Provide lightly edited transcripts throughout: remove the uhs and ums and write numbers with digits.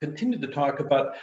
continue to talk about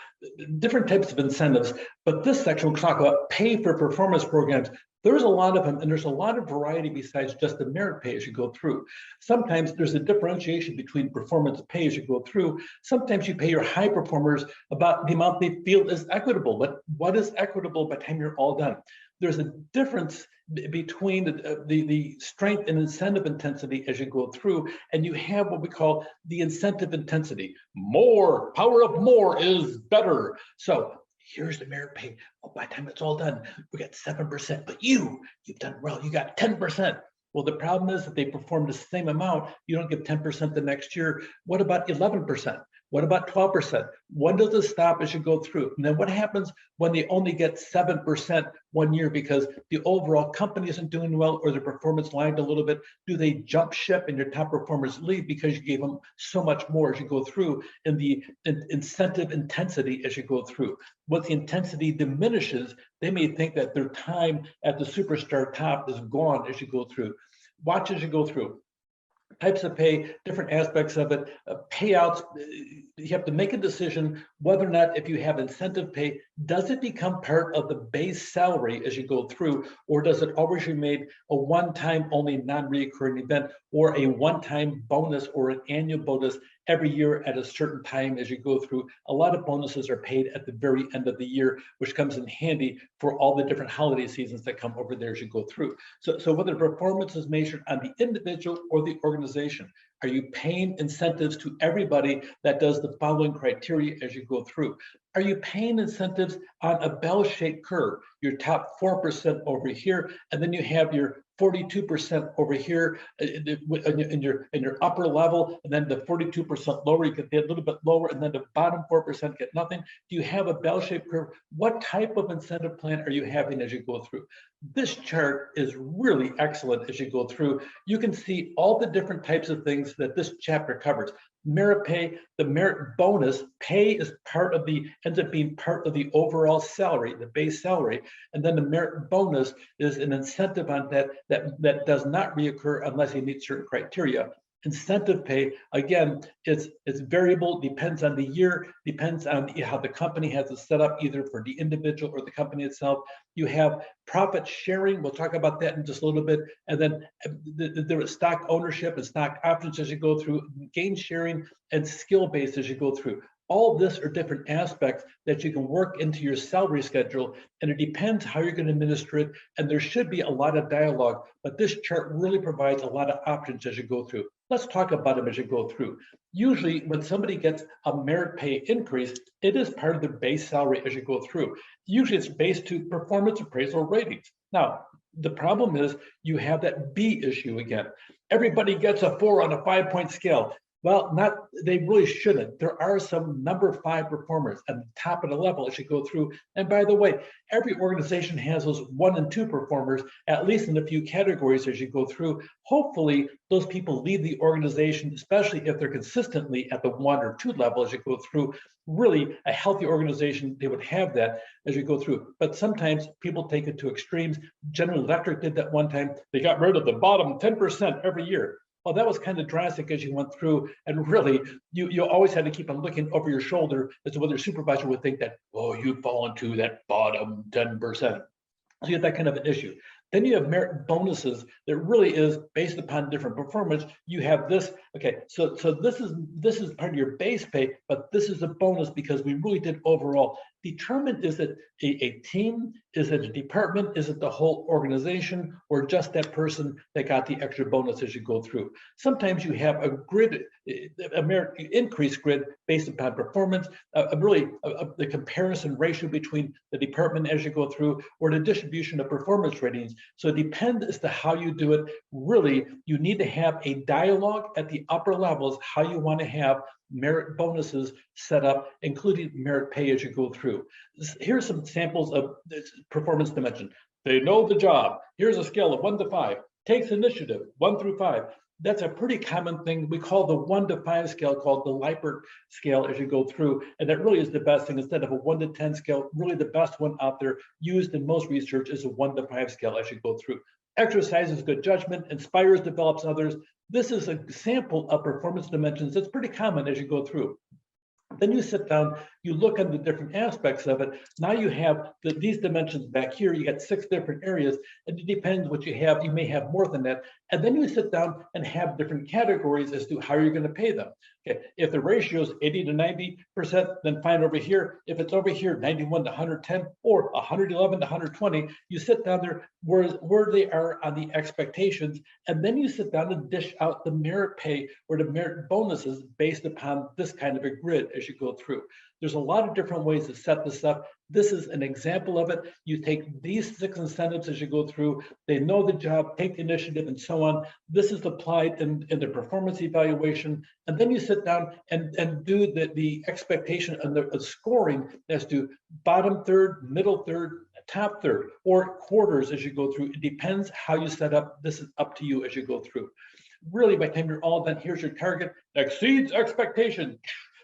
different types of incentives, but this section will talk about pay for performance programs. There's a lot of them, and there's a lot of variety besides just the merit pay as you go through. Sometimes there's a differentiation between performance pay as you go through. Sometimes you pay your high performers about the amount they feel is equitable, but what is equitable by the time you're all done? There's a difference between the strength and incentive intensity as you go through, and you have what we call the incentive intensity. More, power of more is better. So here's the merit pay. Oh, by the time it's all done, we got 7%, but you've done well, you got 10%. Well, the problem is that they perform the same amount, you don't get 10% the next year. What about 11%? What about 12%? When does it stop as you go through? And then what happens when they only get 7% one year because the overall company isn't doing well or the performance lagged a little bit? Do they jump ship and your top performers leave because you gave them so much more as you go through in the incentive intensity as you go through? Once the intensity diminishes, they may think that their time at the superstar top is gone as you go through. Watch as you go through. Types of pay, different aspects of it, payouts. You have to make a decision whether or not, if you have incentive pay, does it become part of the base salary as you go through, or does it always remain a one-time only non-recurring event, or a one-time bonus or an annual bonus every year at a certain time as you go through? A lot of bonuses are paid at the very end of the year, which comes in handy for all the different holiday seasons that come over there as you go through. So whether performance is measured on the individual or the organization, are you paying incentives to everybody that does the following criteria as you go through? Are you paying incentives on a bell-shaped curve? Your top 4% over here, and then you have your 42% over here in your upper level, and then the 42% lower, you get a little bit lower, and then the bottom 4% get nothing. Do you have a bell-shaped curve? What type of incentive plan are you having as you go through? This chart is really excellent as you go through. You can see all the different types of things that this chapter covers. Merit pay, the merit bonus pay is ends up being part of the overall salary, the base salary, and then the merit bonus is an incentive on that does not reoccur unless you meet certain criteria. Incentive pay, again, it's variable, depends on the year, depends on how the company has it set up, either for the individual or the company itself. You have profit sharing, we'll talk about that in just a little bit, and then there is stock ownership and stock options as you go through, gain sharing, and skill-based as you go through. All this are different aspects that you can work into your salary schedule, and it depends how you're going to administer it, and there should be a lot of dialogue, but this chart really provides a lot of options as you go through. Let's talk about them as you go through. Usually when somebody gets a merit pay increase, it is part of their base salary as you go through. Usually it's based to performance appraisal ratings. Now, the problem is you have that B issue again. Everybody gets a 4 on a 5-point scale. Well, they really shouldn't. There are some number 5 performers at the top of the level as you go through. And by the way, every organization has those 1 and 2 performers, at least in a few categories as you go through. Hopefully, those people leave the organization, especially if they're consistently at the 1 or 2 level as you go through. Really, a healthy organization, they would have that as you go through. But sometimes people take it to extremes. General Electric did that one time. They got rid of the bottom 10% every year. Well, that was kind of drastic as you went through, and really, you always had to keep on looking over your shoulder as to whether your supervisor would think that, oh, you fall into that bottom 10%. So you have that kind of an issue. Then you have merit bonuses that really is based upon different performance. You have this, okay, so this is part of your base pay, but this is a bonus because we really did overall determine, is it a team, is it a department, is it the whole organization, or just that person that got the extra bonus as you go through. Sometimes you have a grid, a merit increase grid based upon performance, the comparison ratio between the department as you go through, or the distribution of performance ratings. So it depends as to how you do it. Really, you need to have a dialogue at the upper levels, how you want to have merit bonuses set up, including merit pay as you go through. Here's some samples of performance dimension. They know the job. Here's a scale of 1 to 5. Takes initiative, 1 through 5. That's a pretty common thing. We call the 1 to 5 scale called the Likert scale as you go through. And that really is the best thing. Instead of a 1 to 10 scale, really the best one out there used in most research is a 1 to 5 scale as you go through. Exercises good judgment, inspires, develops others. This is a sample of performance dimensions that's pretty common as you go through. Then you sit down, you look at the different aspects of it. Now you have these dimensions back here. You got 6 different areas, and it depends what you have. You may have more than that. And then you sit down and have different categories as to how you're going to pay them. Okay, if the ratio is 80 to 90%, then fine over here. If it's over here, 91 to 110 or 111 to 120, you sit down there where they are on the expectations, and then you sit down and dish out the merit pay or the merit bonuses based upon this kind of a grid as you go through. There's a lot of different ways to set this up. This is an example of it. You take these 6 incentives as you go through. They know the job, take the initiative, and so on. This is applied in the performance evaluation. And then you sit down and do the expectation and the scoring as to bottom third, middle third, top third, or quarters as you go through. It depends how you set up. This is up to you as you go through. Really, by the time you're all done, here's your target. Exceeds expectation.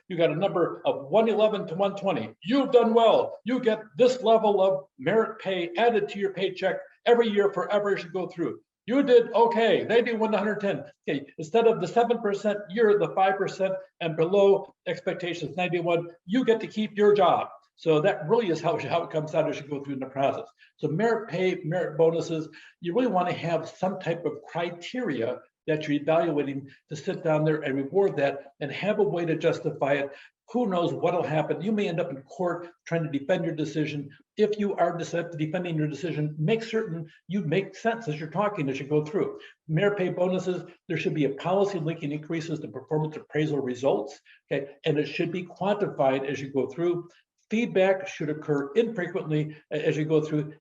You got a number of 111 to 120. You've done well. You get this level of merit pay added to your paycheck every year forever as you go through. You did okay, 91 to 110. Okay, instead of the 7%, you're the 5% and below expectations, 91. You get to keep your job. So that really is how it comes out as you go through in the process. So merit pay, merit bonuses, you really want to have some type of criteria that you're evaluating to sit down there and reward that and have a way to justify it. Who knows what'll happen? You may end up in court trying to defend your decision. If you are defending your decision, make certain you make sense as you're talking, as you go through. Merit pay bonuses, there should be a policy linking increases to performance appraisal results, okay? And it should be quantified as you go through. Feedback should occur infrequently as you go through.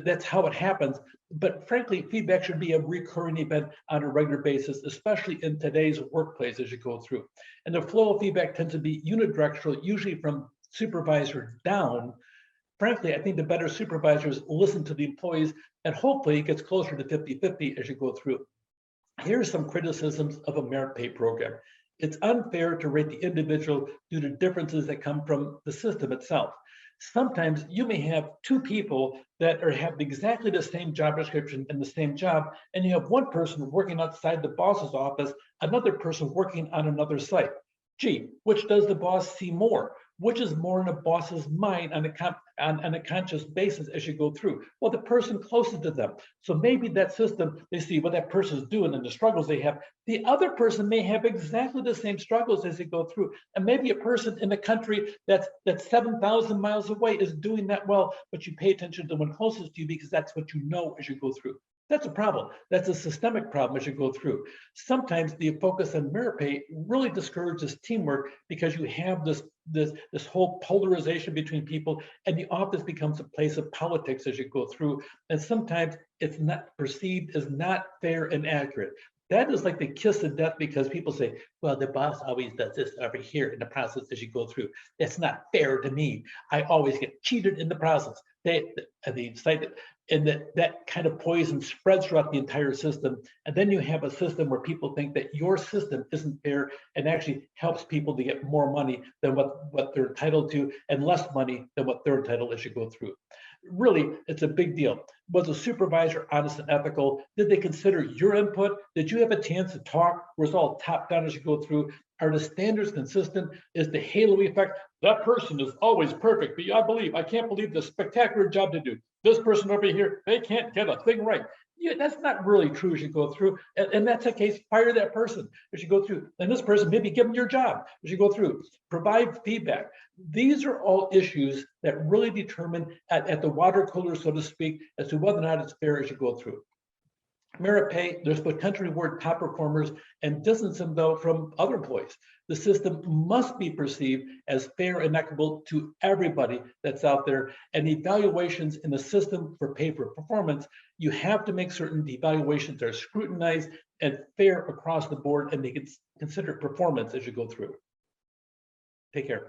That's how it happens. But frankly, feedback should be a recurring event on a regular basis, especially in today's workplace as you go through. And the flow of feedback tends to be unidirectional, usually from supervisor down. Frankly, I think the better supervisors listen to the employees, and hopefully it gets closer to 50-50 as you go through. Here's some criticisms of a merit pay program. It's unfair to rate the individual due to differences that come from the system itself. Sometimes you may have 2 people that have exactly the same job description and the same job, and you have one person working outside the boss's office, another person working on another site. Gee, which does the boss see more? Which is more in a boss's mind on a conscious basis as you go through? Well, the person closest to them. So maybe that system, they see what that person is doing and the struggles they have. The other person may have exactly the same struggles as they go through. And maybe a person in a country that's 7,000 miles away is doing that well, but you pay attention to the one closest to you because that's what you know as you go through. That's a problem. That's a systemic problem as you go through. Sometimes the focus on merit pay really discourages teamwork because you have this whole polarization between people, and the office becomes a place of politics as you go through. And sometimes it's not perceived as not fair and accurate. That is like the kiss of death because people say, well, the boss always does this over here in the process as you go through. That's not fair to me. I always get cheated in the process. They cite it, and that kind of poison spreads throughout the entire system. And then you have a system where people think that your system isn't fair and actually helps people to get more money than what they're entitled to and less money than what they're entitled as you go through. Really, it's a big deal. Was a supervisor honest and ethical? Did they consider your input? Did you have a chance to talk? Was it all top down as you go through? Are the standards consistent? Is the halo effect? That person is always perfect, but I can't believe the spectacular job they do. This person over here, they can't get a thing right. Yeah, that's not really true as you go through. And that's the case, fire that person as you go through. And this person, maybe give them your job as you go through. Provide feedback. These are all issues that really determine at the water cooler, so to speak, as to whether or not it's fair as you go through. Merit pay, there's potential reward top performers and distance them though from other employees. The system must be perceived as fair and equitable to everybody that's out there. And evaluations in the system for pay for performance, you have to make certain the evaluations are scrutinized and fair across the board, and they can consider performance as you go through. Take care.